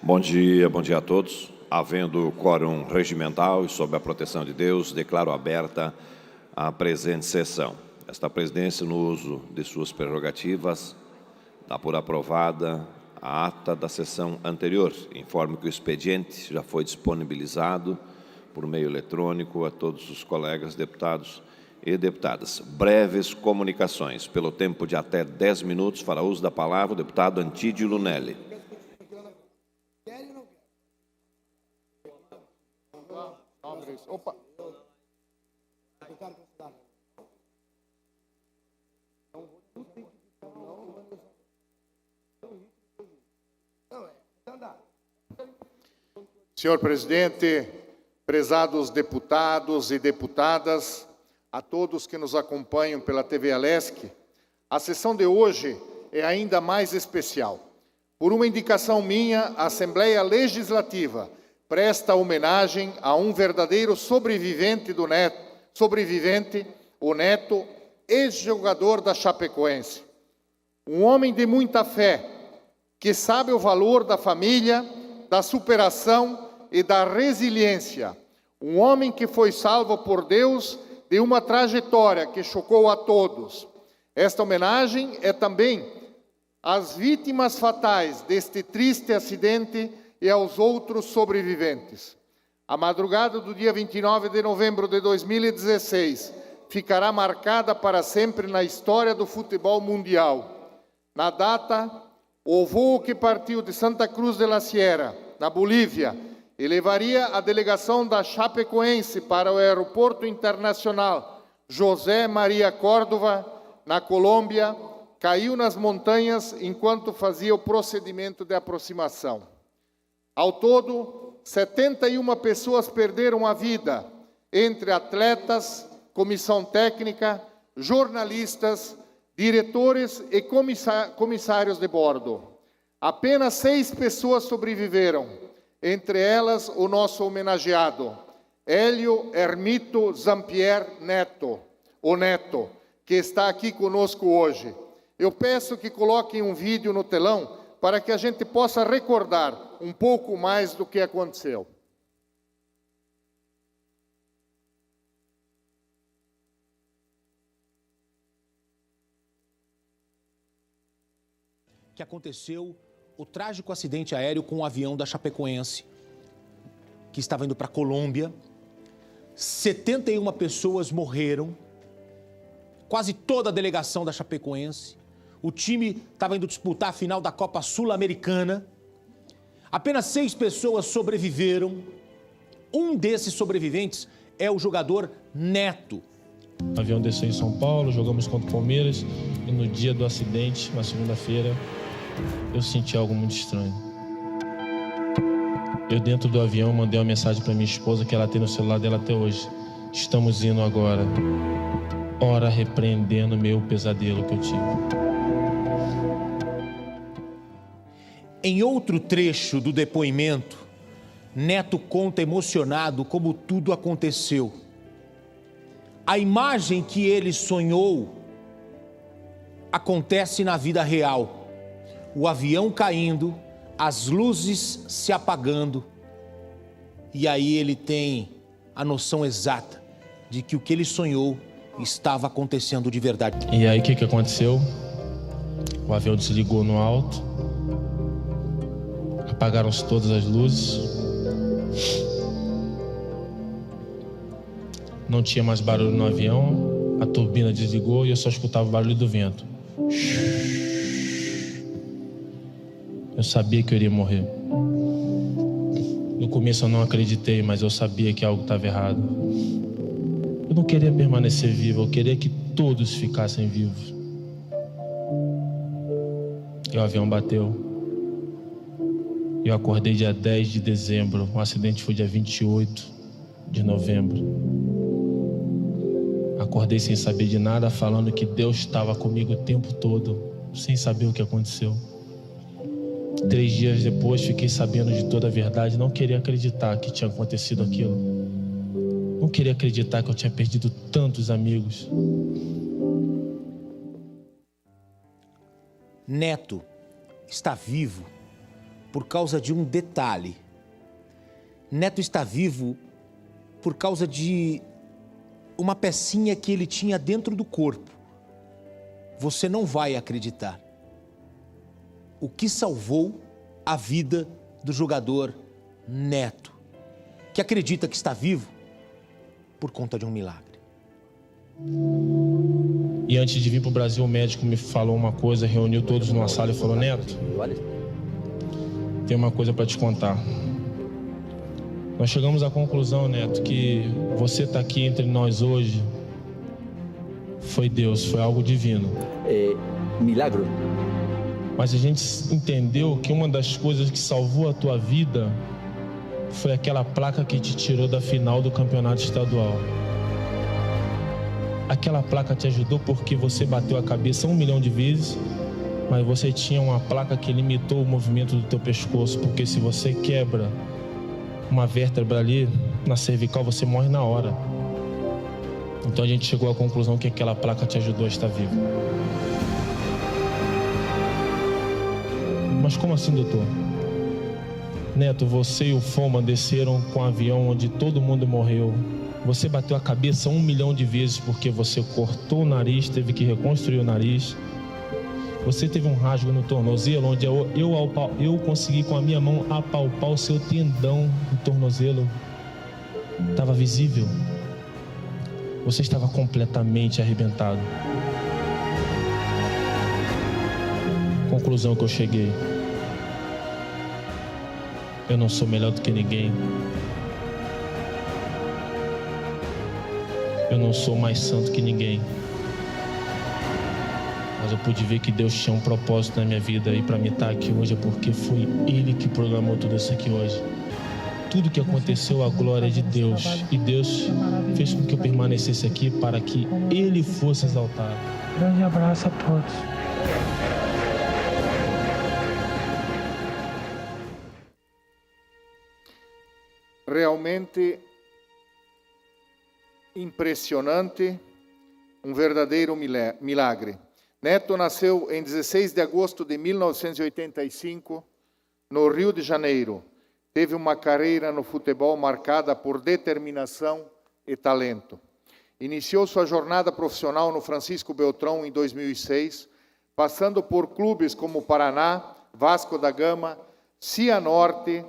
Bom dia a todos. Havendo quórum regimental e sob a proteção de Deus, declaro aberta a presente sessão. Esta presidência, no uso de suas prerrogativas, dá por aprovada a ata da sessão anterior. Informo que o expediente já foi disponibilizado por meio eletrônico a todos os colegas deputados e deputadas. Breves comunicações. Pelo tempo de até 10 minutos, fará uso da palavra o deputado Antídio Lunelli. Opa. Senhor presidente, prezados deputados e deputadas, a todos que nos acompanham pela TV Alesc, a sessão de hoje é ainda mais especial. Por uma indicação minha, a Assembleia Legislativa presta homenagem a um verdadeiro sobrevivente, o Neto, ex-jogador da Chapecoense. Um homem de muita fé, que sabe o valor da família, da superação e da resiliência. Um homem que foi salvo por Deus de uma trajetória que chocou a todos. Esta homenagem é também às vítimas fatais deste triste acidente e aos outros sobreviventes. A madrugada do dia 29 de novembro de 2016 ficará marcada para sempre na história do futebol mundial. Na data, o voo que partiu de Santa Cruz de la Sierra, na Bolívia, e levaria a delegação da Chapecoense para o Aeroporto Internacional José Maria Córdova, na Colômbia, caiu nas montanhas enquanto fazia o procedimento de aproximação. Ao todo, 71 pessoas perderam a vida, entre atletas, comissão técnica, jornalistas, diretores e comissários de bordo. Apenas 6 pessoas sobreviveram, entre elas o nosso homenageado, Hélio Hermito Zampier Neto, o Neto, que está aqui conosco hoje. Eu peço que coloquem um vídeo no telão para que a gente possa recordar um pouco mais do que aconteceu. Que aconteceu o trágico acidente aéreo com o avião da Chapecoense, que estava indo para a Colômbia. 71 pessoas morreram, quase toda a delegação da Chapecoense. O time estava indo disputar a final da Copa Sul-Americana. Apenas 6 pessoas sobreviveram. Um desses sobreviventes é o jogador Neto. O avião desceu em São Paulo, jogamos contra o Palmeiras e no dia do acidente, na segunda-feira, eu senti algo muito estranho. Eu dentro do avião mandei uma mensagem para minha esposa que ela tem no celular dela até hoje. Estamos indo agora. Ora repreendendo meu pesadelo que eu tive. Em outro trecho do depoimento, Neto conta emocionado como tudo aconteceu. A imagem que ele sonhou acontece na vida real. O avião caindo, as luzes se apagando, e aí ele tem a noção exata de que o que ele sonhou estava acontecendo de verdade. E aí o que aconteceu? O avião desligou no alto. Apagaram-se todas as luzes. Não tinha mais barulho no avião. A turbina desligou e eu só escutava o barulho do vento. Eu sabia que eu iria morrer. No começo eu não acreditei, mas eu sabia que algo estava errado. Eu não queria permanecer vivo, eu queria que todos ficassem vivos. E o avião bateu. Eu acordei dia 10 de dezembro, o acidente foi dia 28 de novembro. Acordei sem saber de nada, falando que Deus estava comigo o tempo todo, sem saber o que aconteceu. 3 dias depois, fiquei sabendo de toda a verdade, não queria acreditar que tinha acontecido aquilo. Não queria acreditar que eu tinha perdido tantos amigos. Neto está vivo por causa de um detalhe. Neto está vivo por causa de uma pecinha que ele tinha dentro do corpo. Você não vai acreditar. O que salvou a vida do jogador Neto, que acredita que está vivo por conta de um milagre. E antes de vir para o Brasil, o médico me falou uma coisa, reuniu todos numa sala e falou: Neto, tem uma coisa para te contar. Nós chegamos à conclusão, Neto, que você está aqui entre nós hoje foi Deus, foi algo divino. Milagro. Mas a gente entendeu que uma das coisas que salvou a tua vida foi aquela placa que te tirou da final do campeonato estadual. Aquela placa te ajudou porque você bateu a cabeça 1 milhão de vezes, mas você tinha uma placa que limitou o movimento do teu pescoço, porque se você quebra uma vértebra ali na cervical, você morre na hora. Então a gente chegou à conclusão que aquela placa te ajudou a estar vivo. Mas como assim, doutor? Neto, você e o Foman desceram com um avião onde todo mundo morreu. Você bateu a cabeça 1 milhão de vezes porque você cortou o nariz, teve que reconstruir o nariz. Você teve um rasgo no tornozelo, onde eu consegui com a minha mão apalpar o seu tendão no tornozelo. Estava visível. Você estava completamente arrebentado. Conclusão que eu cheguei: eu não sou melhor do que ninguém. Eu não sou mais santo que ninguém. Mas eu pude ver que Deus tinha um propósito na minha vida, e para mim estar aqui hoje é porque foi Ele que programou tudo isso aqui hoje. Tudo que aconteceu, a glória é de Deus. E Deus fez com que eu permanecesse aqui para que Ele fosse exaltado. Grande abraço a todos. Realmente impressionante, um verdadeiro milagre. Neto nasceu em 16 de agosto de 1985, no Rio de Janeiro. Teve uma carreira no futebol marcada por determinação e talento. Iniciou sua jornada profissional no Francisco Beltrão em 2006, passando por clubes como Paraná, Vasco da Gama, Cianorte,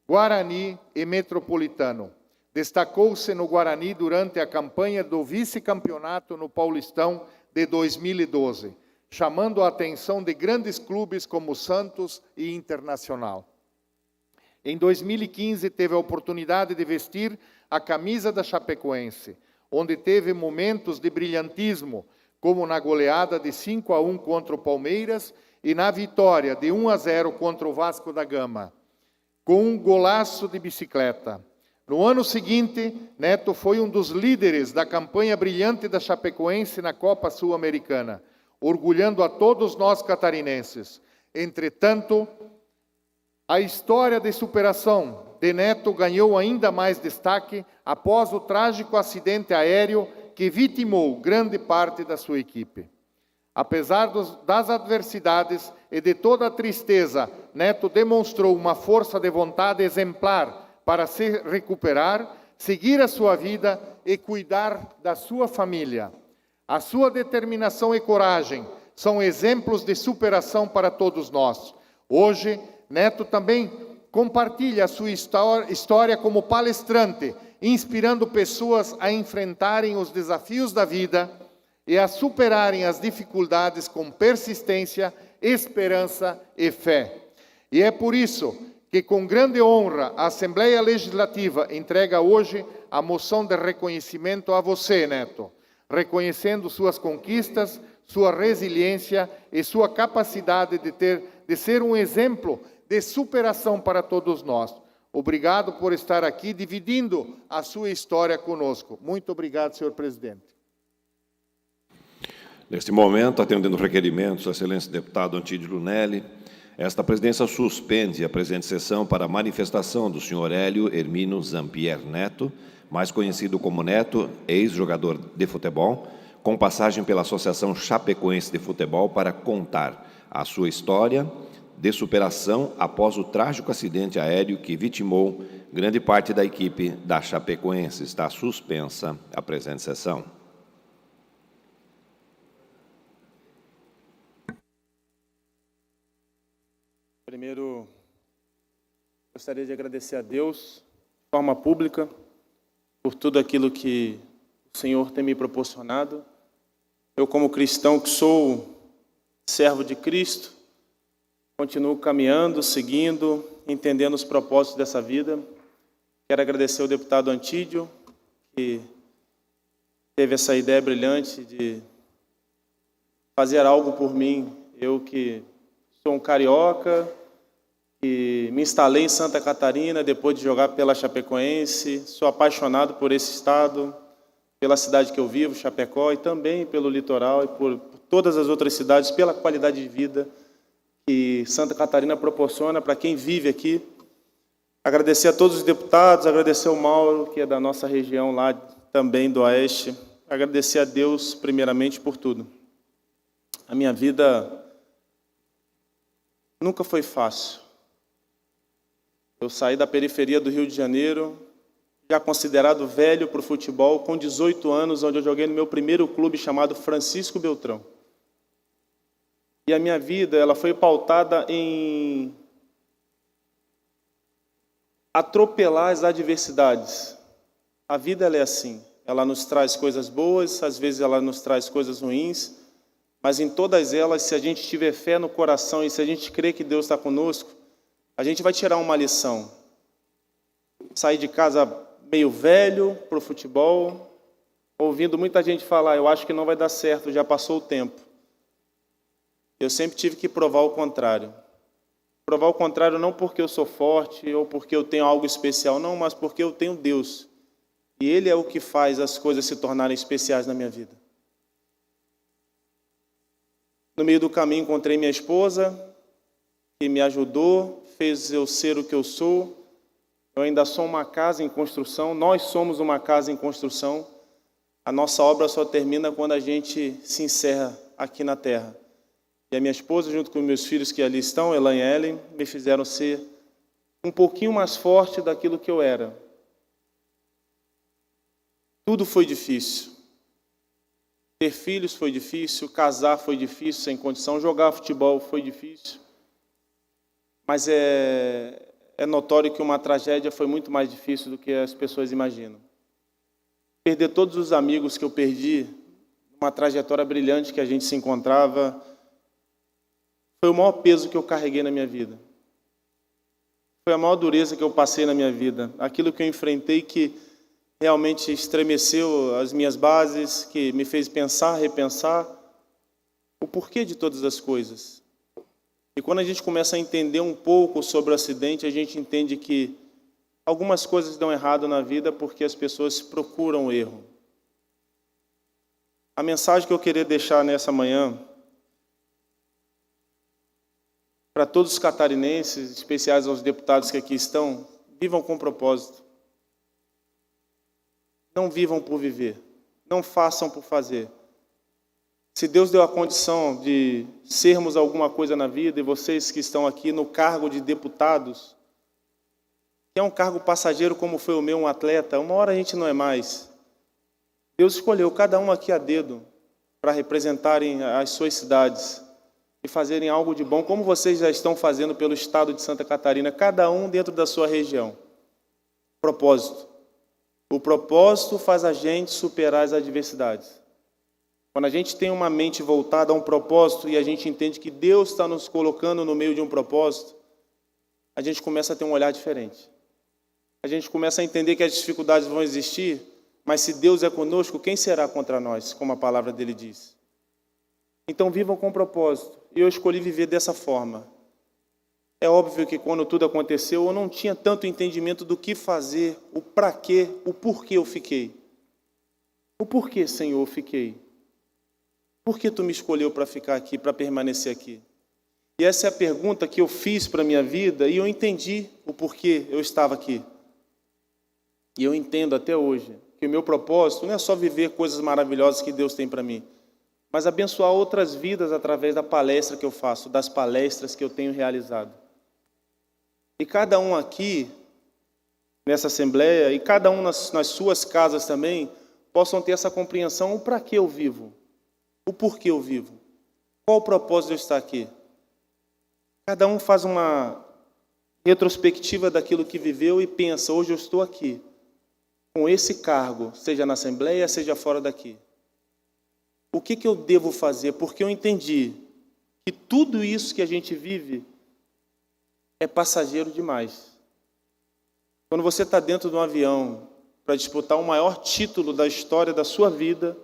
Guarani e Metropolitano. Destacou-se no Guarani durante a campanha do vice-campeonato no Paulistão de 2012, chamando a atenção de grandes clubes como Santos e Internacional. Em 2015, teve a oportunidade de vestir a camisa da Chapecoense, onde teve momentos de brilhantismo, como na goleada de 5-1 contra o Palmeiras e na vitória de 1-0 contra o Vasco da Gama, com um golaço de bicicleta. No ano seguinte, Neto foi um dos líderes da campanha brilhante da Chapecoense na Copa Sul-Americana, orgulhando a todos nós catarinenses. Entretanto, a história de superação de Neto ganhou ainda mais destaque após o trágico acidente aéreo que vitimou grande parte da sua equipe. Apesar das adversidades e de toda a tristeza, Neto demonstrou uma força de vontade exemplar para se recuperar, seguir a sua vida e cuidar da sua família. A sua determinação e coragem são exemplos de superação para todos nós. Hoje, Neto também compartilha a sua história como palestrante, inspirando pessoas a enfrentarem os desafios da vida e a superarem as dificuldades com persistência, esperança e fé. E é por isso que, com grande honra, a Assembleia Legislativa entrega hoje a moção de reconhecimento a você, Neto, reconhecendo suas conquistas, sua resiliência e sua capacidade de ser um exemplo de superação para todos nós. Obrigado por estar aqui dividindo a sua história conosco. Muito obrigado, senhor presidente. Neste momento, atendendo requerimentos, excelência deputado Antídio Lunelli, esta presidência suspende a presente sessão para a manifestação do senhor Hélio Hermino Zampier Neto, mais conhecido como Neto, ex-jogador de futebol, com passagem pela Associação Chapecoense de Futebol, para contar a sua história de superação após o trágico acidente aéreo que vitimou grande parte da equipe da Chapecoense. Está suspensa a presente sessão. Primeiro, gostaria de agradecer a Deus, de forma pública, por tudo aquilo que o Senhor tem me proporcionado. Eu, como cristão que sou servo de Cristo, continuo caminhando, seguindo, entendendo os propósitos dessa vida. Quero agradecer ao deputado Antídio, que teve essa ideia brilhante de fazer algo por mim. Eu que sou um carioca, que me instalei em Santa Catarina depois de jogar pela Chapecoense, sou apaixonado por esse estado, pela cidade que eu vivo, Chapecó, e também pelo litoral e por todas as outras cidades, pela qualidade de vida que Santa Catarina proporciona para quem vive aqui. Agradecer a todos os deputados, agradecer ao Mauro, que é da nossa região lá também do Oeste. Agradecer a Deus, primeiramente, por tudo. A minha vida nunca foi fácil. Eu saí da periferia do Rio de Janeiro, já considerado velho para o futebol, com 18 anos, onde eu joguei no meu primeiro clube chamado Francisco Beltrão. E a minha vida, ela foi pautada em atropelar as adversidades. A vida, ela é assim. Ela nos traz coisas boas, às vezes ela nos traz coisas ruins, mas em todas elas, se a gente tiver fé no coração e se a gente crer que Deus está conosco, a gente vai tirar uma lição. Sair de casa meio velho para o futebol, ouvindo muita gente falar, eu acho que não vai dar certo, já passou o tempo. Eu sempre tive que provar o contrário. Provar o contrário não porque eu sou forte ou porque eu tenho algo especial, não, mas porque eu tenho Deus. E Ele é o que faz as coisas se tornarem especiais na minha vida. No meio do caminho encontrei minha esposa, que me ajudou, fez eu ser o que eu sou. Eu ainda sou uma casa em construção, nós somos uma casa em construção. A nossa obra só termina quando a gente se encerra aqui na terra. E a minha esposa, junto com meus filhos que ali estão, Elan e Ellen, me fizeram ser um pouquinho mais forte daquilo que eu era. Tudo foi difícil. Ter filhos foi difícil, casar foi difícil, sem condição, jogar futebol foi difícil. Mas é notório que uma tragédia foi muito mais difícil do que as pessoas imaginam. Perder todos os amigos que eu perdi, uma trajetória brilhante que a gente se encontrava, foi o maior peso que eu carreguei na minha vida. Foi a maior dureza que eu passei na minha vida. Aquilo que eu enfrentei que realmente estremeceu as minhas bases, que me fez pensar, repensar o porquê de todas as coisas. E quando a gente começa a entender um pouco sobre o acidente, a gente entende que algumas coisas dão errado na vida porque as pessoas procuram o erro. A mensagem que eu queria deixar nessa manhã, para todos os catarinenses, especiais aos deputados que aqui estão, vivam com propósito. Não vivam por viver, não façam por fazer. Se Deus deu a condição de sermos alguma coisa na vida, e vocês que estão aqui no cargo de deputados, que é um cargo passageiro como foi o meu, um atleta, uma hora a gente não é mais. Deus escolheu cada um aqui a dedo para representarem as suas cidades e fazerem algo de bom, como vocês já estão fazendo pelo estado de Santa Catarina, cada um dentro da sua região. Propósito. O propósito faz a gente superar as adversidades. Quando a gente tem uma mente voltada a um propósito e a gente entende que Deus está nos colocando no meio de um propósito, a gente começa a ter um olhar diferente. A gente começa a entender que as dificuldades vão existir, mas se Deus é conosco, quem será contra nós, como a palavra dele diz? Então vivam com propósito. E eu escolhi viver dessa forma. É óbvio que quando tudo aconteceu, eu não tinha tanto entendimento do que fazer, o para quê, o porquê eu fiquei. O porquê, Senhor, eu fiquei. Por que tu me escolheu para ficar aqui, para permanecer aqui? E essa é a pergunta que eu fiz para a minha vida e eu entendi o porquê eu estava aqui. E eu entendo até hoje que o meu propósito não é só viver coisas maravilhosas que Deus tem para mim. mas abençoar outras vidas através da palestra que eu faço, das palestras que eu tenho realizado. E cada um aqui, nessa assembleia, e cada um nas suas casas também, possam ter essa compreensão: o para que eu vivo, o porquê eu vivo, qual o propósito de eu estar aqui. Cada um faz uma retrospectiva daquilo que viveu e pensa: hoje eu estou aqui, com esse cargo, seja na assembleia, seja fora daqui. O que eu devo fazer? Porque eu entendi que tudo isso que a gente vive é passageiro demais. Quando você está dentro de um avião para disputar o maior título da história da sua vida,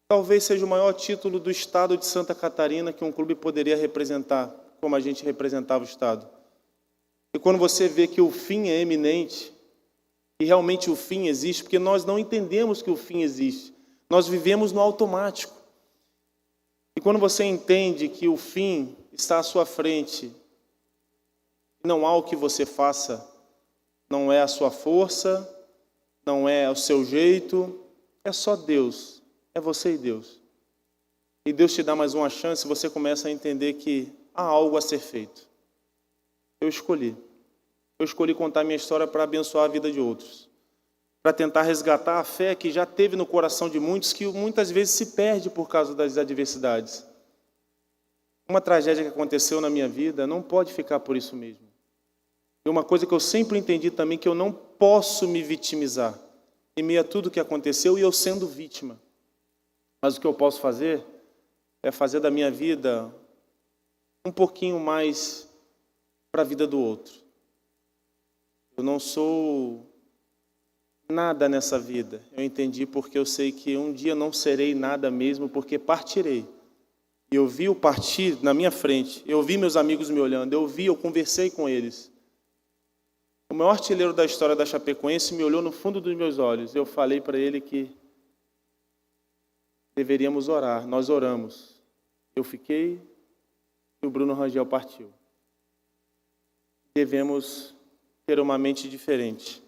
talvez seja o maior título do estado de Santa Catarina que um clube poderia representar, como a gente representava o estado. E quando você vê que o fim é eminente, e realmente o fim existe, porque nós não entendemos que o fim existe, nós vivemos no automático. E quando você entende que o fim está à sua frente, não há o que você faça, não é a sua força, não é o seu jeito, é só Deus, é você e Deus. E Deus te dá mais uma chance e você começa a entender que há algo a ser feito. Eu escolhi contar minha história para abençoar a vida de outros, para tentar resgatar a fé que já teve no coração de muitos, que muitas vezes se perde por causa das adversidades. Uma tragédia que aconteceu na minha vida não pode ficar por isso mesmo. E uma coisa que eu sempre entendi também, que eu não posso me vitimizar em meio a tudo que aconteceu e eu sendo vítima. Mas o que eu posso fazer é fazer da minha vida um pouquinho mais para a vida do outro. Eu não sou nada nessa vida. Eu entendi porque eu sei que um dia não serei nada mesmo, porque partirei. E eu vi o partir na minha frente. Eu vi meus amigos me olhando. Eu conversei com eles. O maior artilheiro da história da Chapecoense me olhou no fundo dos meus olhos. Eu falei para ele que deveríamos orar. Nós oramos. Eu fiquei e o Bruno Rangel partiu. Devemos ter uma mente diferente.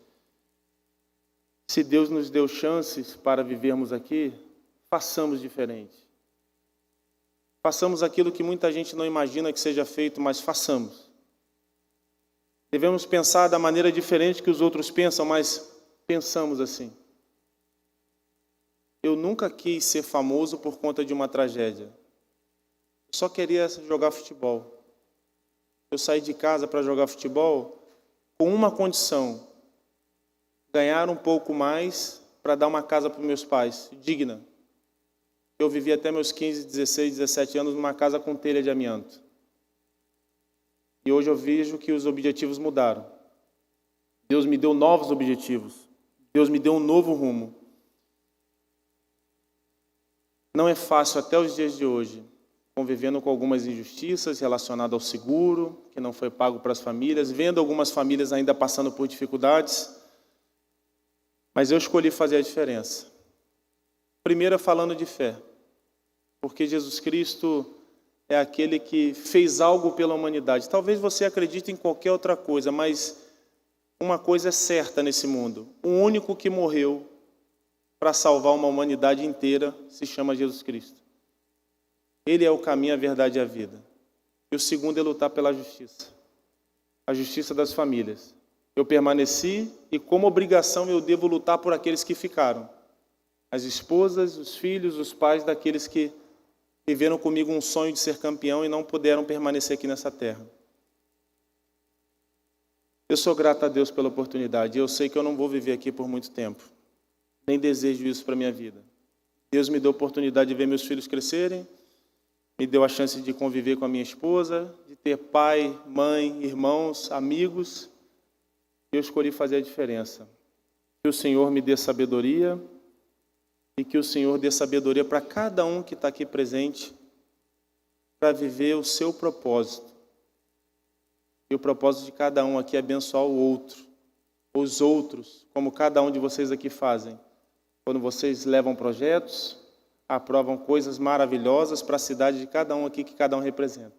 Se Deus nos deu chances para vivermos aqui, façamos diferente. Façamos aquilo que muita gente não imagina que seja feito, mas façamos. Devemos pensar da maneira diferente que os outros pensam, mas pensamos assim. Eu nunca quis ser famoso por conta de uma tragédia. Eu só queria jogar futebol. Eu saí de casa para jogar futebol com uma condição: ganhar um pouco mais para dar uma casa para os meus pais, digna. Eu vivi até meus 15, 16, 17 anos numa casa com telha de amianto. E hoje eu vejo que os objetivos mudaram. Deus me deu novos objetivos. Deus me deu um novo rumo. Não é fácil até os dias de hoje, convivendo com algumas injustiças relacionadas ao seguro, que não foi pago para as famílias, vendo algumas famílias ainda passando por dificuldades. Mas eu escolhi fazer a diferença. Primeiro, falando de fé, porque Jesus Cristo é aquele que fez algo pela humanidade. Talvez você acredite em qualquer outra coisa, mas uma coisa é certa nesse mundo: o único que morreu para salvar uma humanidade inteira se chama Jesus Cristo. Ele é o caminho, a verdade e a vida. E o segundo é lutar pela justiça, a justiça das famílias. Eu permaneci e, como obrigação, eu devo lutar por aqueles que ficaram. As esposas, os filhos, os pais daqueles que viveram comigo um sonho de ser campeão e não puderam permanecer aqui nessa terra. Eu sou grato a Deus pela oportunidade. Eu sei que eu não vou viver aqui por muito tempo. Nem desejo isso para a minha vida. Deus me deu a oportunidade de ver meus filhos crescerem, me deu a chance de conviver com a minha esposa, de ter pai, mãe, irmãos, amigos. Eu escolhi fazer a diferença. Que o Senhor me dê sabedoria e que o Senhor dê sabedoria para cada um que está aqui presente para viver o seu propósito. E o propósito de cada um aqui é abençoar o outro, os outros, como cada um de vocês aqui fazem. Quando vocês levam projetos, aprovam coisas maravilhosas para a cidade de cada um aqui que cada um representa.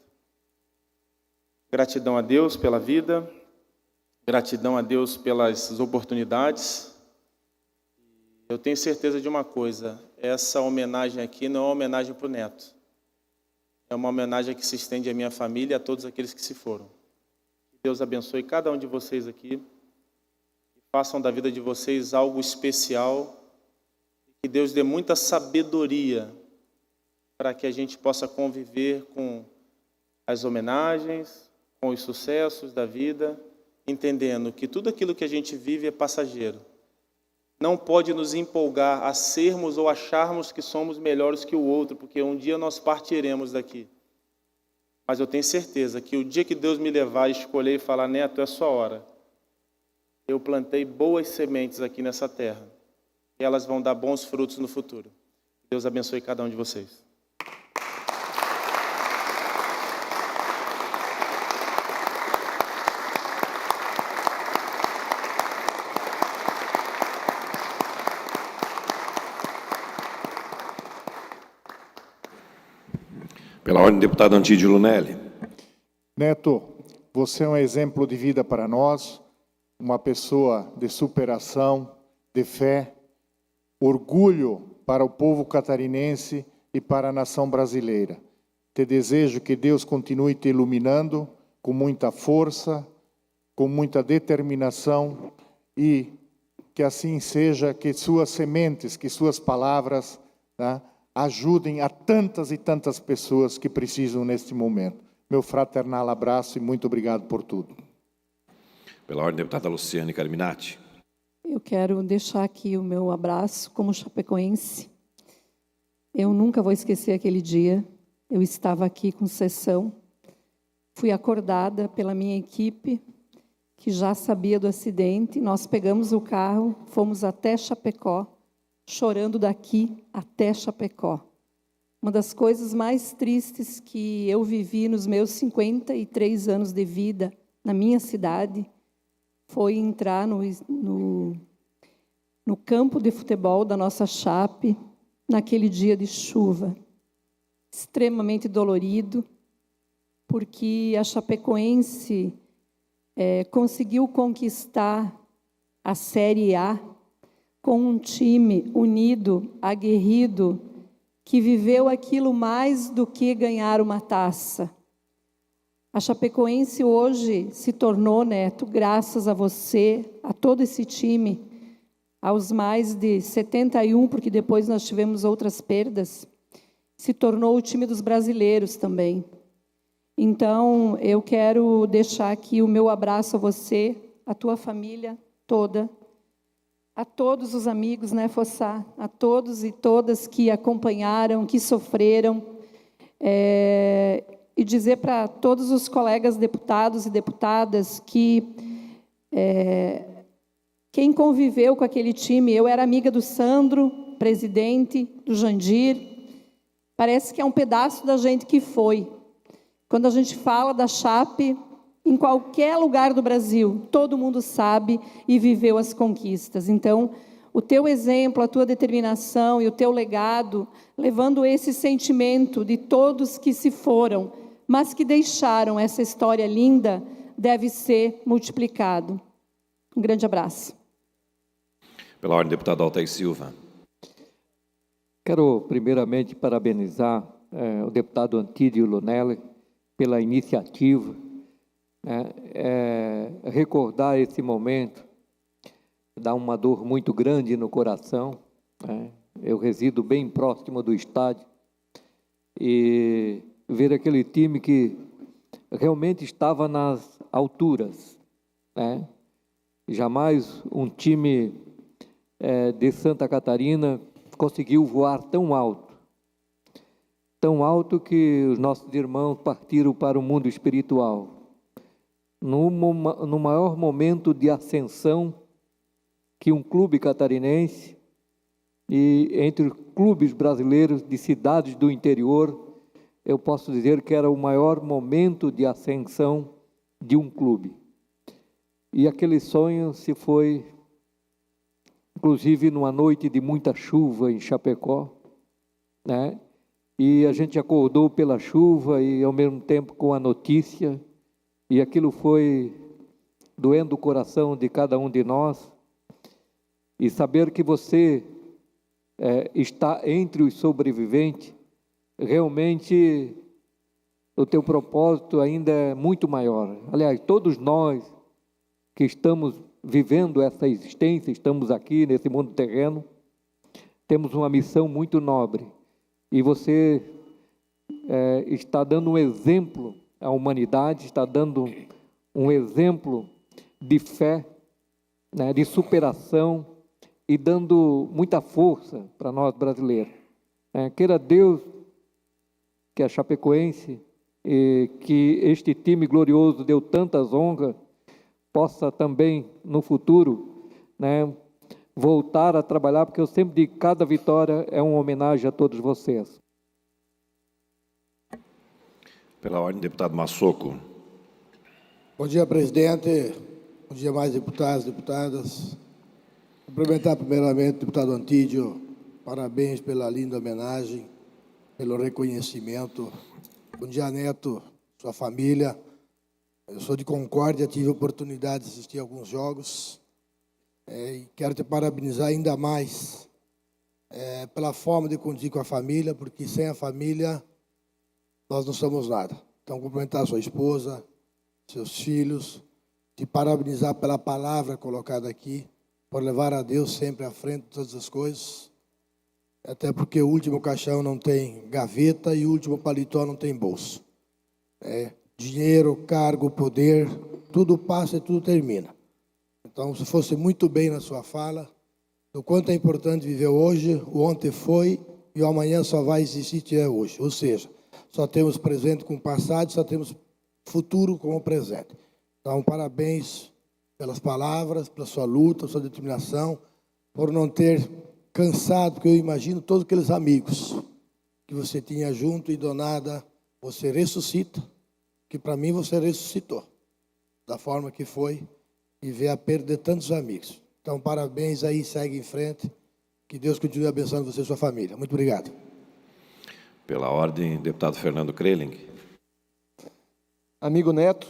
Gratidão a Deus pela vida, gratidão a Deus pelas oportunidades. Eu tenho certeza de uma coisa: essa homenagem aqui não é uma homenagem para o neto. É uma homenagem que se estende à minha família e a todos aqueles que se foram. Que Deus abençoe cada um de vocês aqui. Que façam da vida de vocês algo especial. Que Deus dê muita sabedoria para que a gente possa conviver com as homenagens, com os sucessos da vida, entendendo que tudo aquilo que a gente vive é passageiro. Não pode nos empolgar a sermos ou acharmos que somos melhores que o outro, porque um dia nós partiremos daqui. Mas eu tenho certeza que o dia que Deus me levar a escolher e falar, neto, é a sua hora. Eu plantei boas sementes aqui nessa terra. E elas vão dar bons frutos no futuro. Deus abençoe cada um de vocês. Pela ordem, deputado Antídio Lunelli. Neto, você é um exemplo de vida para nós, uma pessoa de superação, de fé, orgulho para o povo catarinense e para a nação brasileira. Te desejo que Deus continue te iluminando com muita força, com muita determinação e que assim seja, que suas sementes, que suas palavras, tá, ajudem a tantas e tantas pessoas que precisam neste momento. Meu fraternal abraço e muito obrigado por tudo. Pela ordem, deputada Luciane Carminati. Eu quero deixar aqui o meu abraço como chapecoense. Eu nunca vou esquecer aquele dia. Eu estava aqui com sessão. Fui acordada pela minha equipe, que já sabia do acidente. Nós pegamos o carro, fomos até Chapecó, chorando daqui até Chapecó. Uma das coisas mais tristes que eu vivi nos meus 53 anos de vida na minha cidade foi entrar no campo de futebol da nossa Chape naquele dia de chuva. Extremamente dolorido, porque a Chapecoense conseguiu conquistar a Série A com um time unido, aguerrido, que viveu aquilo mais do que ganhar uma taça. A Chapecoense hoje se tornou, Neto, graças a você, a todo esse time, aos mais de 71, porque depois nós tivemos outras perdas, se tornou o time dos brasileiros também. Então, eu quero deixar aqui o meu abraço a você, a tua família toda, a todos os amigos, né, Fossá? A todos e todas que acompanharam, que sofreram, e dizer para todos os colegas deputados e deputadas que quem conviveu com aquele time, eu era amiga do Sandro, presidente, do Jandir, parece que é um pedaço da gente que foi. Quando a gente fala da Chape, em qualquer lugar do Brasil, todo mundo sabe e viveu as conquistas. Então, o teu exemplo, a tua determinação e o teu legado, levando esse sentimento de todos que se foram, mas que deixaram essa história linda, deve ser multiplicado. Um grande abraço. Pela ordem, deputado Altair Silva. Quero, primeiramente, parabenizar o deputado Antídio Lunelli pela iniciativa, recordar esse momento dá uma dor muito grande no coração. Eu resido bem próximo do estádio e ver aquele time que realmente estava nas alturas, Jamais um time de Santa Catarina conseguiu voar tão alto que os nossos irmãos partiram para o mundo espiritual. No maior momento de ascensão que um clube catarinense e entre os clubes brasileiros de cidades do interior, eu posso dizer que era o maior momento de ascensão de um clube. E aquele sonho se foi, inclusive numa noite de muita chuva em Chapecó, E a gente acordou pela chuva e ao mesmo tempo com a notícia, e aquilo foi doendo o coração de cada um de nós. E saber que você está entre os sobreviventes, realmente o teu propósito ainda é muito maior. Aliás, todos nós que estamos vivendo essa existência, estamos aqui nesse mundo terreno, temos uma missão muito nobre. E você está dando um exemplo à humanidade, está dando um exemplo de fé, né, de superação e dando muita força para nós brasileiros. Queira Deus que a Chapecoense, que este time glorioso deu tantas honras, possa também no futuro, né, voltar a trabalhar, porque eu sempre digo que cada vitória é uma homenagem a todos vocês. Pela ordem, deputado Massoco. Bom dia, presidente. Bom dia, mais deputados, deputadas. Cumprimentar primeiramente o deputado Antídio. Parabéns pela linda homenagem, pelo reconhecimento. Bom dia, Neto, sua família. Eu sou de Concórdia, tive a oportunidade de assistir alguns jogos. E quero te parabenizar ainda mais pela forma de conduzir com a família, porque sem a família nós não somos nada. Então, cumprimentar sua esposa, seus filhos, te parabenizar pela palavra colocada aqui, por levar a Deus sempre à frente de todas as coisas, até porque o último caixão não tem gaveta e o último paletó não tem bolso. Dinheiro, cargo, poder, tudo passa e tudo termina. Então, se fosse muito bem na sua fala, do quanto é importante viver hoje, o ontem foi e o amanhã só vai existir se é hoje. Ou seja, só temos presente com o passado, só temos futuro com o presente. Então, parabéns pelas palavras, pela sua luta, sua determinação, por não ter cansado, porque eu imagino todos aqueles amigos que você tinha junto e do nada você ressuscita, que para mim você ressuscitou, da forma que foi, e ver a perda de tantos amigos. Então, parabéns aí, segue em frente, que Deus continue abençoando você e sua família. Muito obrigado. Pela ordem, deputado Fernando Kreling. Amigo Neto,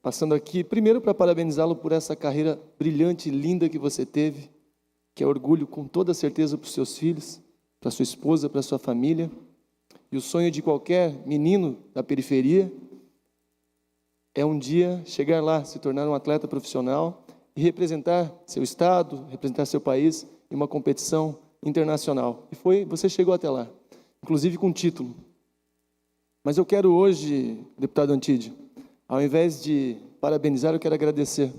passando aqui, primeiro para parabenizá-lo por essa carreira brilhante e linda que você teve, que é orgulho com toda certeza para os seus filhos, para sua esposa, para sua família, e o sonho de qualquer menino da periferia é um dia chegar lá, se tornar um atleta profissional e representar seu estado, representar seu país em uma competição internacional. E você chegou até lá, inclusive com título. Mas eu quero hoje, deputado Antídio, ao invés de parabenizar, eu quero agradecer.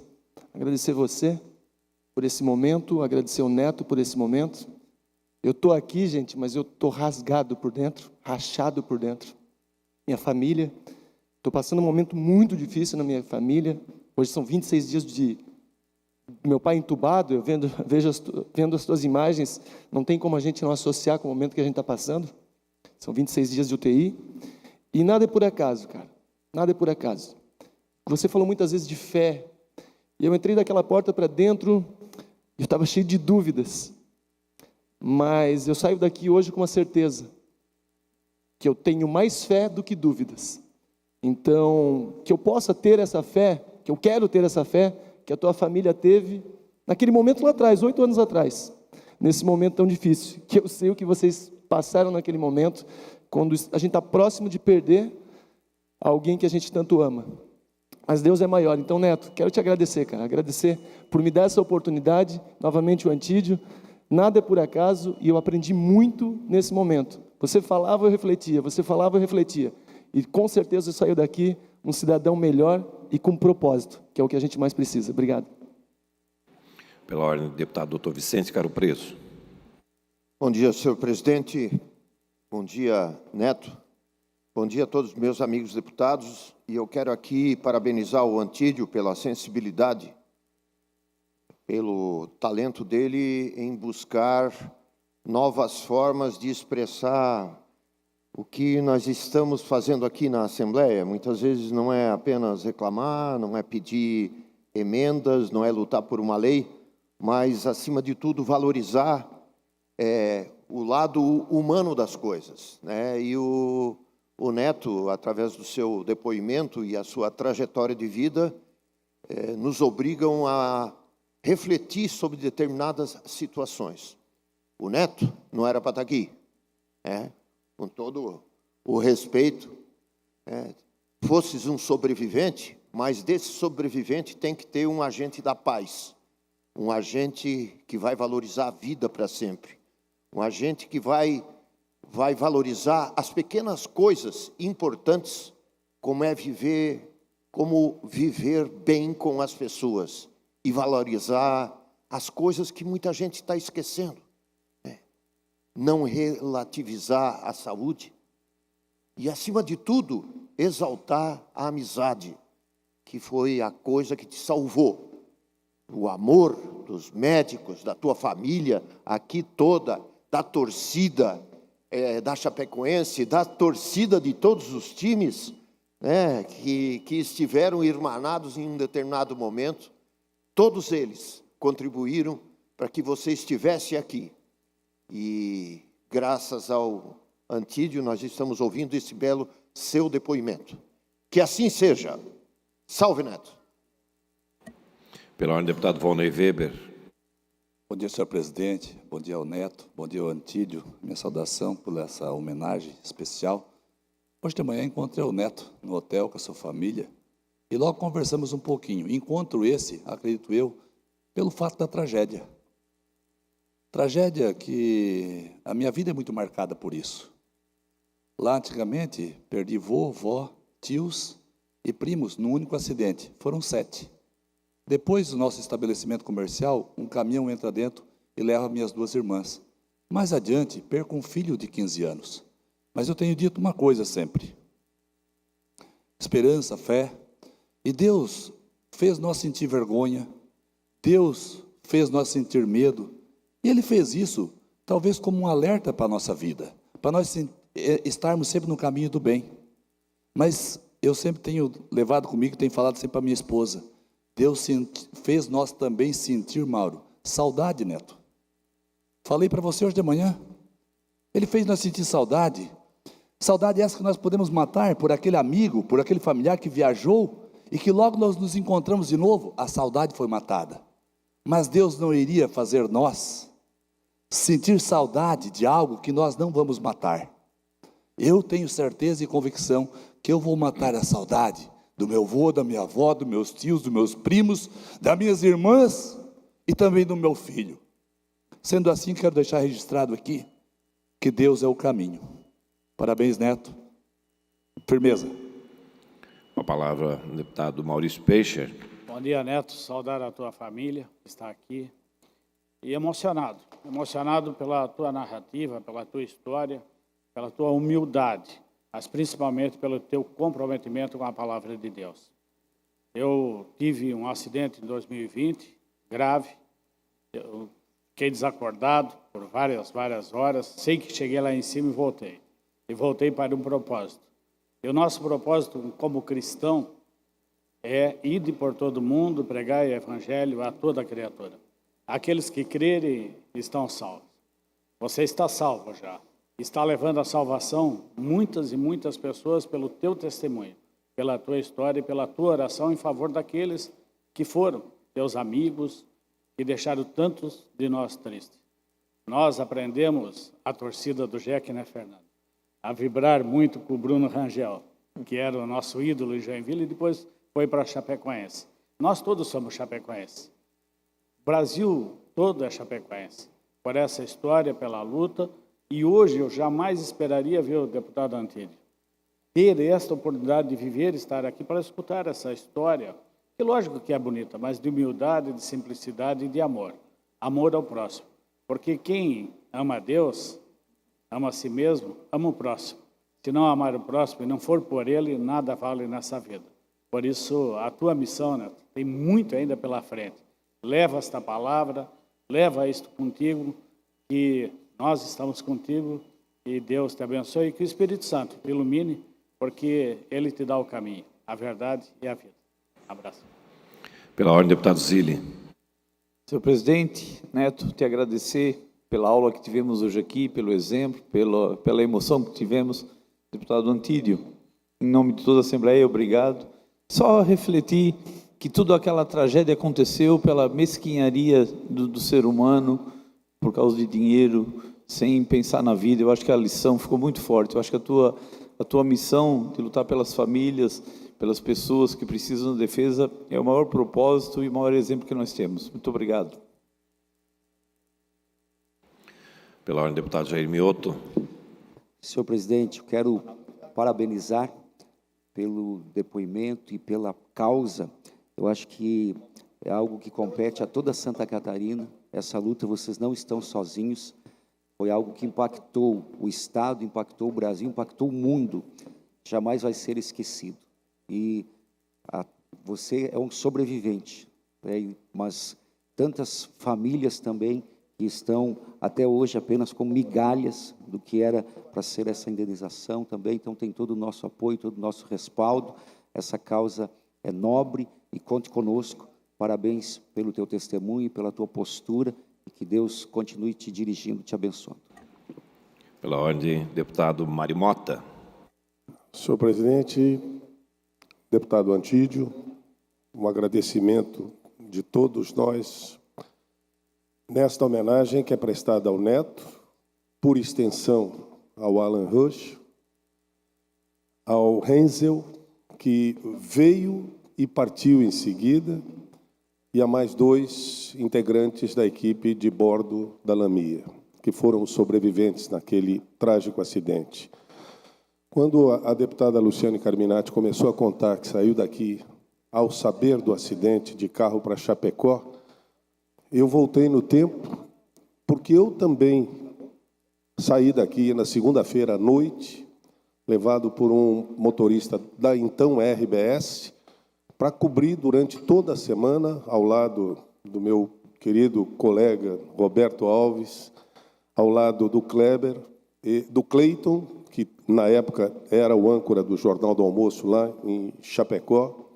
Agradecer você por esse momento, agradecer o Neto por esse momento. Eu estou aqui, gente, mas eu estou rasgado por dentro, rachado por dentro. Minha família, estou passando um momento muito difícil na minha família. Hoje são 26 dias de meu pai entubado, eu vendo as tuas imagens, não tem como a gente não associar com o momento que a gente está passando. São 26 dias de UTI. E nada é por acaso, cara. Nada é por acaso. Você falou muitas vezes de fé. E eu entrei daquela porta para dentro e eu estava cheio de dúvidas. Mas eu saio daqui hoje com uma certeza. Que eu tenho mais fé do que dúvidas. Então, que eu possa ter essa fé, que eu quero ter essa fé, que a tua família teve naquele momento lá atrás, 8 anos atrás. Nesse momento tão difícil. Que eu sei o que vocês passaram naquele momento, quando a gente está próximo de perder alguém que a gente tanto ama. Mas Deus é maior. Então, Neto, quero te agradecer, cara. Agradecer por me dar essa oportunidade. Novamente o Antídio. Nada é por acaso e eu aprendi muito nesse momento. Você falava, eu refletia. Você falava, eu refletia. E com certeza eu saio daqui um cidadão melhor e com propósito, que é o que a gente mais precisa. Obrigado. Pela ordem, deputado doutor Vicente Caro Preso. Bom dia, senhor presidente. Bom dia, Neto. Bom dia a todos os meus amigos deputados. E eu quero aqui parabenizar o Antídio pela sensibilidade, pelo talento dele em buscar novas formas de expressar o que nós estamos fazendo aqui na Assembleia. Muitas vezes não é apenas reclamar, não é pedir emendas, não é lutar por uma lei, mas, acima de tudo, valorizar o lado humano das coisas, né? E o Neto, através do seu depoimento e a sua trajetória de vida, nos obrigam a refletir sobre determinadas situações. O Neto não era para estar aqui. Com todo o respeito, fosses um sobrevivente, mas desse sobrevivente tem que ter um agente da paz, um agente que vai valorizar a vida para sempre, um agente que vai valorizar as pequenas coisas importantes, como viver bem com as pessoas e valorizar as coisas que muita gente está esquecendo. Não relativizar a saúde e, acima de tudo, exaltar a amizade, que foi a coisa que te salvou. O amor dos médicos, da tua família, aqui toda, da torcida da Chapecoense, da torcida de todos os times, que estiveram irmanados em um determinado momento, todos eles contribuíram para que você estivesse aqui. E, graças ao Antídio, nós estamos ouvindo esse belo seu depoimento. Que assim seja. Salve, Neto. Pela ordem, deputado Volney Weber. Bom dia, senhor presidente. Bom dia ao Neto. Bom dia ao Antídio. Minha saudação por essa homenagem especial. Hoje de manhã encontrei o Neto no hotel com a sua família e logo conversamos um pouquinho. Encontro esse, acredito eu, pelo fato da tragédia. Tragédia que a minha vida é muito marcada por isso. Lá antigamente perdi vô, vó, tios e primos num único acidente. Foram 7. Depois do nosso estabelecimento comercial, um caminhão entra dentro e leva minhas 2 irmãs. Mais adiante, perco um filho de 15 anos. Mas eu tenho dito uma coisa sempre. Esperança, fé. E Deus fez nós sentir vergonha. Deus fez nós sentir medo. E Ele fez isso, talvez como um alerta para a nossa vida. Para nós estarmos sempre no caminho do bem. Mas eu sempre tenho levado comigo, tenho falado sempre para minha esposa. Deus fez nós também sentir, Mauro, saudade, Neto. Falei para você hoje de manhã. Ele fez nós sentir saudade. Saudade essa que nós podemos matar por aquele amigo, por aquele familiar que viajou e que logo nós nos encontramos de novo. A saudade foi matada. Mas Deus não iria fazer nós sentir saudade de algo que nós não vamos matar. Eu tenho certeza e convicção que eu vou matar a saudade do meu avô, da minha avó, dos meus tios, dos meus primos, das minhas irmãs e também do meu filho. Sendo assim, quero deixar registrado aqui que Deus é o caminho. Parabéns, Neto. Firmeza. Com a palavra, o deputado Maurício Peixe. Bom dia, Neto. Saudar a tua família que está aqui. E emocionado pela tua narrativa, pela tua história, pela tua humildade, mas principalmente pelo teu comprometimento com a palavra de Deus. Eu tive um acidente em 2020, grave. Eu fiquei desacordado por várias horas. Sei que cheguei lá em cima e voltei. E voltei para um propósito. E o nosso propósito como cristão é ir por todo mundo, pregar o evangelho a toda criatura. Aqueles que crerem estão salvos. Você está salvo já. Está levando a salvação muitas e muitas pessoas pelo teu testemunho, pela tua história e pela tua oração em favor daqueles que foram teus amigos, que deixaram tantos de nós tristes. Nós aprendemos, a torcida do Jack, né, Fernando? A vibrar muito com o Bruno Rangel, que era o nosso ídolo em Joinville, e depois foi para a Chapecoense. Nós todos somos chapecoenses. O Brasil todo é chapecoense. Por essa história, pela luta, e hoje eu jamais esperaria ver o deputado Antídio ter esta oportunidade de viver, estar aqui para escutar essa história, que lógico que é bonita, mas de humildade, de simplicidade e de amor. Amor ao próximo. Porque quem ama a Deus, ama a si mesmo, ama o próximo. Se não amar o próximo e não for por ele, nada vale nessa vida. Por isso, a tua missão, né, tem muito ainda pela frente. Leva esta palavra, leva isto contigo, que nós estamos contigo e Deus te abençoe e que o Espírito Santo te ilumine, porque Ele te dá o caminho, a verdade e a vida. Abraço. Pela ordem, deputado Zilli. Senhor presidente, Neto, te agradecer pela aula que tivemos hoje aqui, pelo exemplo, pela emoção que tivemos. Deputado Antídio, em nome de toda a Assembleia, obrigado. Só refletir que toda aquela tragédia aconteceu pela mesquinharia do ser humano, por causa de dinheiro, sem pensar na vida. Eu acho que a lição ficou muito forte. Eu acho que a tua missão de lutar pelas famílias, pelas pessoas que precisam de defesa, é o maior propósito e o maior exemplo que nós temos. Muito obrigado. Pela ordem, deputado Jair Mioto. Senhor presidente, eu quero parabenizar pelo depoimento e pela causa. Eu acho que é algo que compete a toda Santa Catarina. Essa luta, vocês não estão sozinhos. Foi algo que impactou o Estado, impactou o Brasil, impactou o mundo. Jamais vai ser esquecido. E você é um sobrevivente, né? Mas tantas famílias também que estão até hoje apenas com migalhas do que era para ser essa indenização também. Então tem todo o nosso apoio, todo o nosso respaldo. Essa causa é nobre e conte conosco. Parabéns pelo teu testemunho e pela tua postura, e que Deus continue te dirigindo, te abençoando. Pela ordem, deputado Mário Mota. Senhor presidente, deputado Antídio, um agradecimento de todos nós nesta homenagem que é prestada ao neto, por extensão ao Alan Rush, ao Renzel, que veio e partiu em seguida, e a mais 2 integrantes da equipe de bordo da Lamia, que foram os sobreviventes naquele trágico acidente. Quando a deputada Luciane Carminati começou a contar que saiu daqui ao saber do acidente de carro para Chapecó, eu voltei no tempo, porque eu também saí daqui na segunda-feira à noite, levado por um motorista da então RBS, para cobrir durante toda a semana, ao lado do meu querido colega Roberto Alves, ao lado do Kleber e do Cleiton, que na época era o âncora do Jornal do Almoço lá em Chapecó.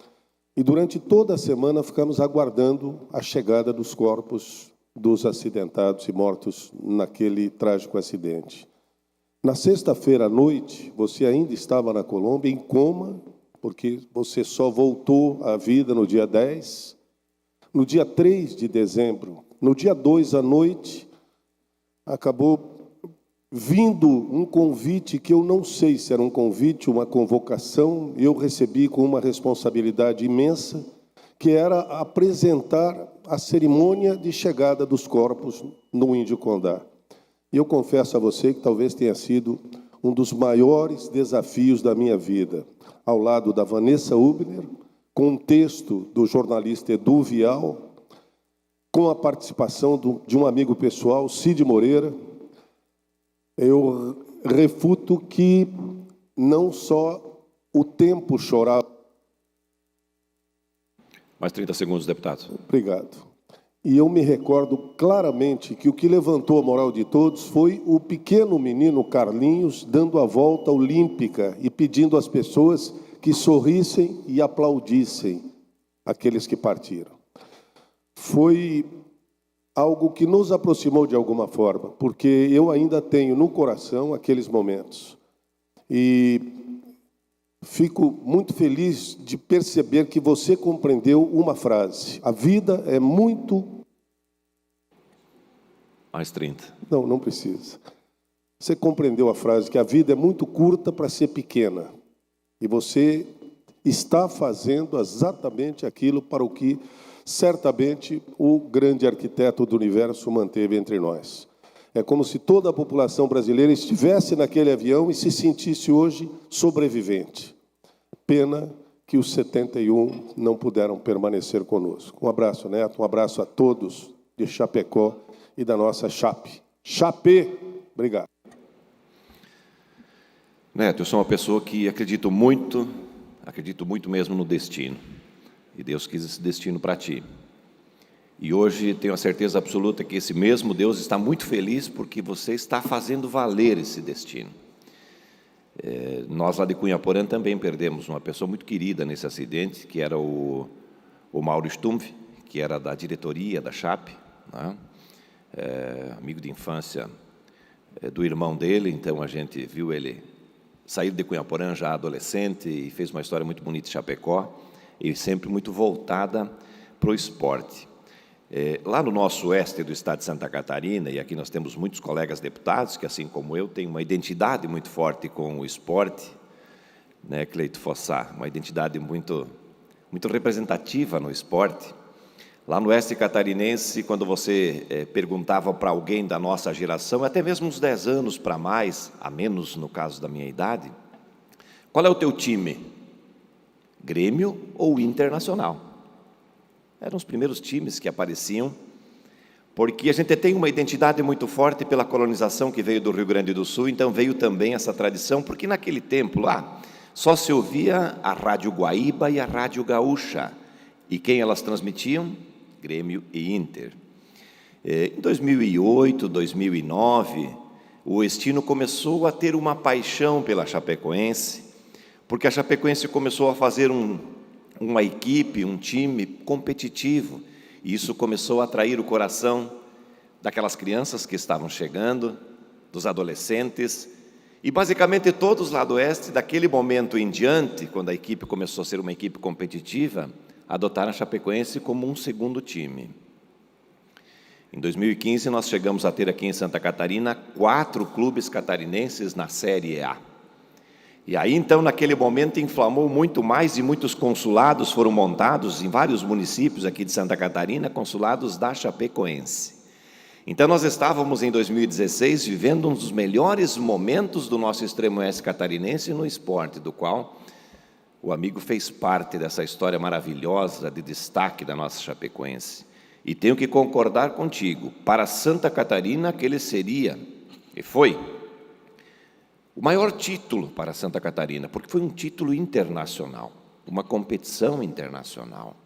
E durante toda a semana ficamos aguardando a chegada dos corpos dos acidentados e mortos naquele trágico acidente. Na sexta-feira à noite, você ainda estava na Colômbia em coma, porque você só voltou à vida no dia 10. No dia 3 de dezembro, no dia 2 à noite, acabou vindo um convite que eu não sei se era um convite, uma convocação, eu recebi com uma responsabilidade imensa, que era apresentar a cerimônia de chegada dos corpos no Índio Condá. E eu confesso a você que talvez tenha sido um dos maiores desafios da minha vida, ao lado da Vanessa Hubner, com um texto do jornalista Edu Vial, com a participação de um amigo pessoal, Cid Moreira. Eu refuto que não só o tempo chorava. Mais 30 segundos, deputado. Obrigado. E eu me recordo claramente que o que levantou a moral de todos foi o pequeno menino Carlinhos dando a volta olímpica e pedindo às pessoas que sorrissem e aplaudissem aqueles que partiram. Foi algo que nos aproximou de alguma forma, porque eu ainda tenho no coração aqueles momentos. E fico muito feliz de perceber que você compreendeu uma frase. A vida é muito... Mais 30. Não, não precisa. Você compreendeu a frase que a vida é muito curta para ser pequena. E você está fazendo exatamente aquilo para o que certamente o grande arquiteto do universo manteve entre nós. É como se toda a população brasileira estivesse naquele avião e se sentisse hoje sobrevivente. Pena que os 71 não puderam permanecer conosco. Um abraço, Neto, um abraço a todos de Chapecó e da nossa Chape. Chapé, obrigado. Neto, eu sou uma pessoa que acredito muito mesmo no destino. E Deus quis esse destino para ti. E hoje tenho a certeza absoluta que esse mesmo Deus está muito feliz porque você está fazendo valer esse destino. Nós lá de Cunhaporã também perdemos uma pessoa muito querida nesse acidente, que era o Mauro Stumpf, que era da diretoria da Chape, né? Amigo de infância do irmão dele, então a gente viu ele sair de Cunhaporã já adolescente e fez uma história muito bonita em Chapecó, e sempre muito voltada para o esporte. Lá no nosso oeste do estado de Santa Catarina, e aqui nós temos muitos colegas deputados que, assim como eu, têm uma identidade muito forte com o esporte, né, Cleito Fossá, uma identidade muito representativa no esporte. Lá no oeste catarinense, quando você perguntava para alguém da nossa geração, até mesmo uns 10 anos para mais, a menos no caso da minha idade, qual é o teu time? Grêmio ou Internacional? Eram os primeiros times que apareciam, porque a gente tem uma identidade muito forte pela colonização que veio do Rio Grande do Sul, então veio também essa tradição, porque naquele tempo lá só se ouvia a Rádio Guaíba e a Rádio Gaúcha. E quem elas transmitiam? Grêmio e Inter. Em 2008, 2009, o Oestino começou a ter uma paixão pela Chapecoense, porque a Chapecoense começou a fazer uma equipe, um time competitivo, e isso começou a atrair o coração daquelas crianças que estavam chegando, dos adolescentes, e basicamente todos lá do Oeste, daquele momento em diante, quando a equipe começou a ser uma equipe competitiva, adotaram a Chapecoense como um segundo time. Em 2015, nós chegamos a ter aqui em Santa Catarina 4 clubes catarinenses na Série A. E aí, então, naquele momento, inflamou muito mais e muitos consulados foram montados em vários municípios aqui de Santa Catarina, consulados da Chapecoense. Então, nós estávamos, em 2016, vivendo um dos melhores momentos do nosso extremo oeste catarinense no esporte, do qual o amigo fez parte dessa história maravilhosa de destaque da nossa Chapecoense. E tenho que concordar contigo, para Santa Catarina, aquele seria, e foi, o maior título para Santa Catarina, porque foi um título internacional, uma competição internacional.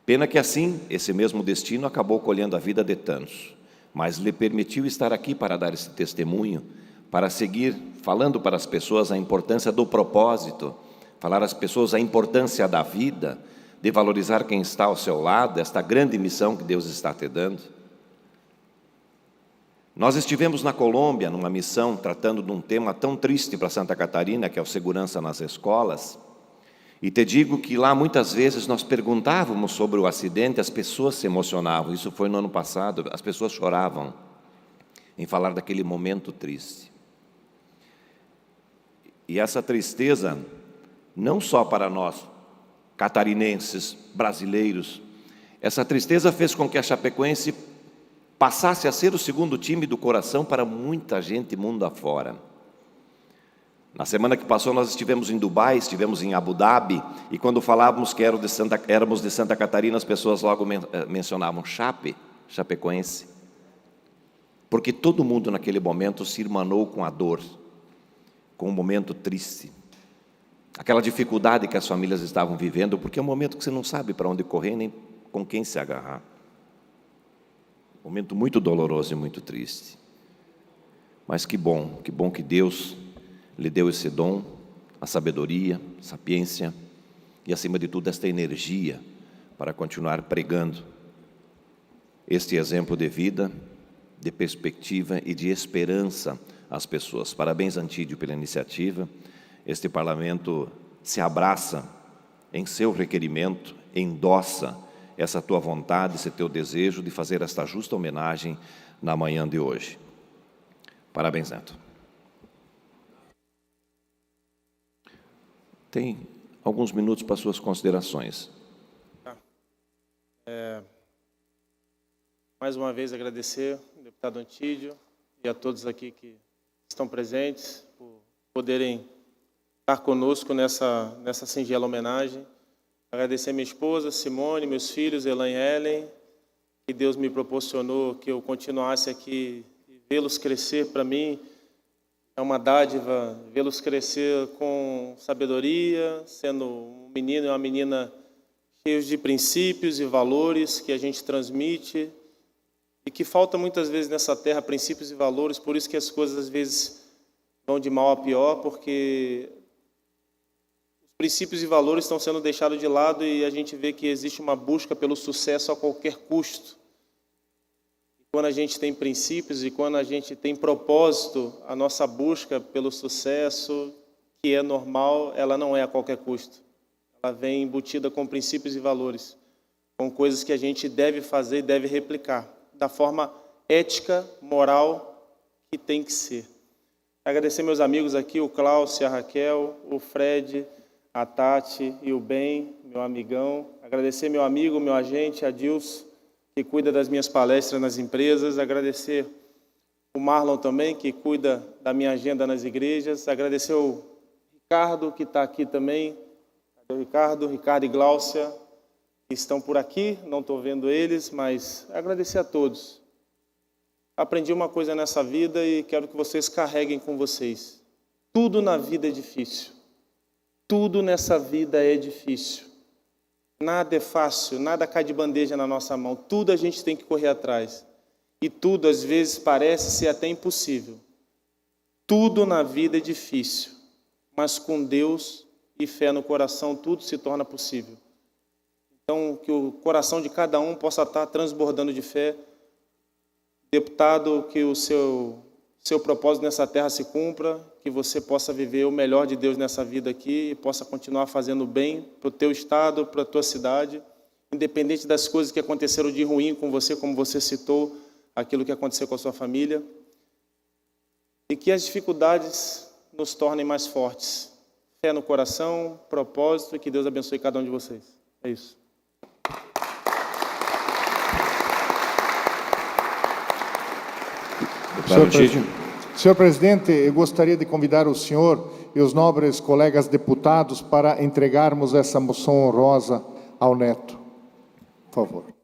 Pena que assim, esse mesmo destino acabou colhendo a vida de tantos, mas lhe permitiu estar aqui para dar esse testemunho, para seguir falando para as pessoas a importância do propósito, falar às pessoas a importância da vida, de valorizar quem está ao seu lado, esta grande missão que Deus está te dando. Nós estivemos na Colômbia, numa missão, tratando de um tema tão triste para Santa Catarina, que é a segurança nas escolas, e te digo que lá muitas vezes nós perguntávamos sobre o acidente, as pessoas se emocionavam, isso foi no ano passado, as pessoas choravam em falar daquele momento triste. E essa tristeza, não só para nós, catarinenses, brasileiros, essa tristeza fez com que a Chapecoense passasse a ser o segundo time do coração para muita gente mundo afora. Na semana que passou, nós estivemos em Dubai, estivemos em Abu Dhabi, e quando falávamos que éramos de Santa Catarina, as pessoas logo mencionavam Chapecoense, porque todo mundo naquele momento se irmanou com a dor, com um momento triste, aquela dificuldade que as famílias estavam vivendo, porque é um momento que você não sabe para onde correr, nem com quem se agarrar. Um momento muito doloroso e muito triste. Mas que bom que Deus lhe deu esse dom, a sabedoria, a sapiência e, acima de tudo, esta energia para continuar pregando este exemplo de vida, de perspectiva e de esperança às pessoas. Parabéns, Antídio, pela iniciativa. Este parlamento se abraça em seu requerimento, endossa essa tua vontade, esse teu desejo de fazer esta justa homenagem na manhã de hoje. Parabéns, Neto. Tem alguns minutos para suas considerações. Mais uma vez agradecer ao deputado Antídio e a todos aqui que estão presentes por poderem estar conosco nessa singela homenagem. Agradecer a minha esposa, Simone, meus filhos, Elan e Ellen, que Deus me proporcionou que eu continuasse aqui e vê-los crescer. Para mim é uma dádiva vê-los crescer com sabedoria, sendo um menino e uma menina cheios de princípios e valores que a gente transmite e que falta muitas vezes nessa terra princípios e valores, por isso que as coisas às vezes vão de mal a pior, porque princípios e valores estão sendo deixados de lado e a gente vê que existe uma busca pelo sucesso a qualquer custo. E quando a gente tem princípios e quando a gente tem propósito, a nossa busca pelo sucesso, que é normal, ela não é a qualquer custo. Ela vem embutida com princípios e valores. com coisas que a gente deve fazer e deve replicar, da forma ética, moral que tem que ser. Agradecer meus amigos aqui, o Cláudio, a Raquel, o Fred, a Tati e o Ben, meu amigão. Agradecer meu amigo, meu agente, Adilson, que cuida das minhas palestras nas empresas. Agradecer o Marlon também, que cuida da minha agenda nas igrejas. Agradecer o Ricardo, que está aqui também. Cadê o Ricardo? Ricardo e Gláucia, que estão por aqui. Não estou vendo eles, mas agradecer a todos. Aprendi uma coisa nessa vida e quero que vocês carreguem com vocês. Tudo na vida é difícil. Tudo nessa vida é difícil. Nada é fácil, nada cai de bandeja na nossa mão. Tudo a gente tem que correr atrás. E tudo, às vezes, parece ser até impossível. Tudo na vida é difícil. Mas com Deus e fé no coração, tudo se torna possível. Então, que o coração de cada um possa estar transbordando de fé. Deputado, que o seu propósito nessa terra se cumpra, que você possa viver o melhor de Deus nessa vida aqui e possa continuar fazendo bem para o teu estado, para a tua cidade, independente das coisas que aconteceram de ruim com você, como você citou, aquilo que aconteceu com a sua família, e que as dificuldades nos tornem mais fortes. Fé no coração, propósito, e que Deus abençoe cada um de vocês. É isso. Senhor presidente, eu gostaria de convidar o senhor e os nobres colegas deputados para entregarmos essa moção honrosa ao neto. Por favor.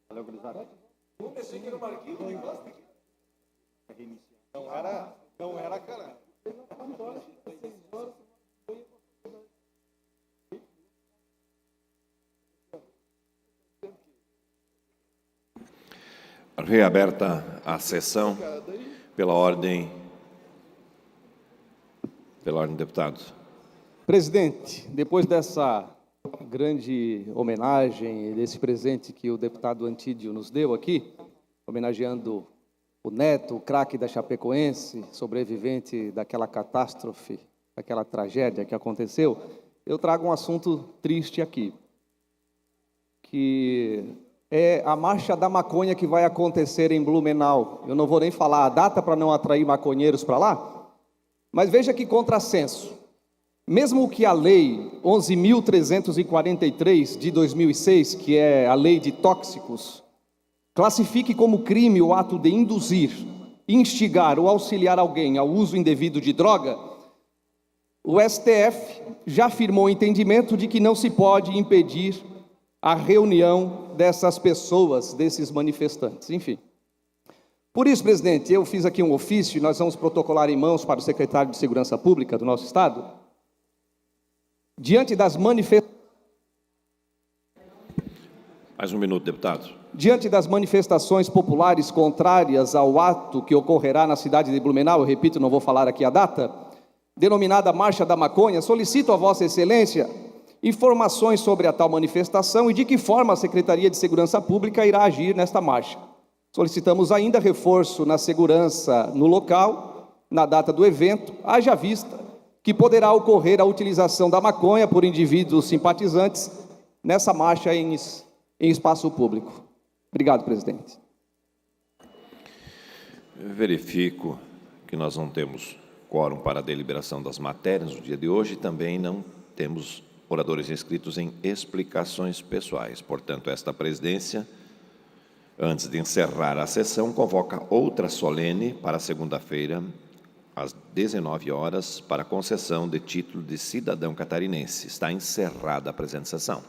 Valeu, gurizada. Eu pensei que era o Marquinhos, não era, cara. Reaberta a sessão pela ordem, deputados. Presidente, depois dessa grande homenagem, desse presente que o deputado Antídio nos deu aqui, homenageando o neto, o craque da Chapecoense, sobrevivente daquela catástrofe, daquela tragédia que aconteceu, eu trago um assunto triste aqui, que é a Marcha da Maconha que vai acontecer em Blumenau. Eu não vou nem falar a data para não atrair maconheiros para lá, mas veja que contrassenso. Mesmo que a Lei 11.343 de 2006, que é a Lei de Tóxicos, classifique como crime o ato de induzir, instigar ou auxiliar alguém ao uso indevido de droga, o STF já afirmou o entendimento de que não se pode impedir a reunião dessas pessoas, desses manifestantes, enfim. Por isso, presidente, eu fiz aqui um ofício, e nós vamos protocolar em mãos para o secretário de Segurança Pública do nosso Estado, diante das manifestações... Mais um minuto, deputado. Diante das manifestações populares contrárias ao ato que ocorrerá na cidade de Blumenau, eu repito, não vou falar aqui a data, denominada Marcha da Maconha, solicito a Vossa Excelência informações sobre a tal manifestação e de que forma a Secretaria de Segurança Pública irá agir nesta marcha. Solicitamos ainda reforço na segurança no local, na data do evento, haja vista que poderá ocorrer a utilização da maconha por indivíduos simpatizantes nessa marcha em espaço público. Obrigado, presidente. Verifico que nós não temos quórum para a deliberação das matérias no dia de hoje e também não temos oradores inscritos em explicações pessoais. Portanto, esta presidência, antes de encerrar a sessão, convoca outra solene para segunda-feira, às 19 horas, para concessão de título de cidadão catarinense. Está encerrada a presente sessão.